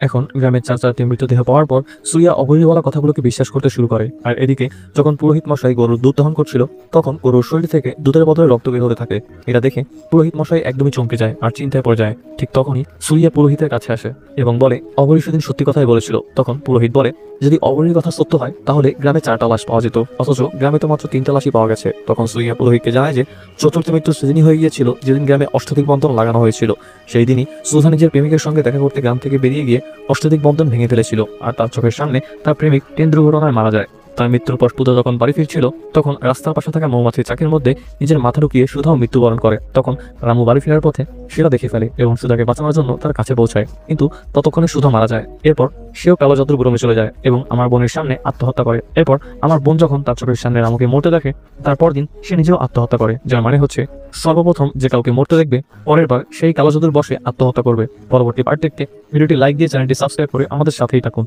এখন গ্রামের চাচাটি মৃতদেহ পাওয়ার পর সুরিয়া অবৈধ বলা কথাগুলোকে বিশ্বাস করতে শুরু করে। আর এদিকে যখন পুরোহিত মশাই গরুর দুধ দহন করছিল তখন গরুর শরীর থেকে দুধের বদলে রক্ত বের হতে থাকে। এটা দেখে পুরোহিত মশাই একদমই চমকে যায় আর চিন্তায় পড়ে যায়। ঠিক তখনই সুরিয়া পুরোহিতের কাছে আসে এবং বলে অবরী সেদিন সত্যি কথাই বলেছিল। তখন পুরোহিত বলে যদি অবরীর কথা সত্য হয় তাহলে গ্রামে 4টা লাশ পাওয়া যেত, অথচ গ্রামে তো মাত্র 3টা লাশই পাওয়া গেছে। তখন সুরিয়া পুরোহিতকে জানায় যে চতুর্থ মৃত্যু সেদিনই হয়ে গিয়েছিল যেদিন গ্রামে অষ্টাধিক বন্ধন লাগানো হয়েছিল। সেই দিনই সুধা নিজের প্রেমিকের সঙ্গে দেখা করতে গ্রাম থেকে বেরিয়ে গিয়ে অষ্টাধিক বন্ধন ভেঙে ফেলেছিল আর তার চোখের সামনে তার প্রেমিক ট্রেন দুর্ঘটনায় মারা যায়। তার মৃত্যুর পর সুধা যখন বাড়ি ফিরছিল তখন রাস্তার পাশে থাকা মৌমাছির চাকের মধ্যে নিজের মাথা ঢুকিয়ে সুধাও মৃত্যুবরণ করে। তখন রামু বাড়ি ফেরার পথে সেটা দেখে ফেলে এবং সুধাকে বাঁচানোর জন্য তার কাছে পৌঁছায়, কিন্তু ততক্ষণে সুধা মারা যায়। এরপর সেও কালো জাদুর গুরমে চলে যায় এবং আমার বোনের সামনে আত্মহত্যা করে। এরপর আমার বোন যখন তার চোখের সামনে রামুকে মরতে দেখে তারপর দিন সে নিজেও আত্মহত্যা করে, যার মানে হচ্ছে সর্বপ্রথম যে কাউকে মরতে দেখবে পরের বার সেই কালো জাদুর বশে আত্মহত্যা করবে। পরবর্তী পার্ট দেখতে ভিডিওটি লাইক দিয়ে চ্যানেলটি সাবস্ক্রাইব করে আমাদের সাথেই থাকুন।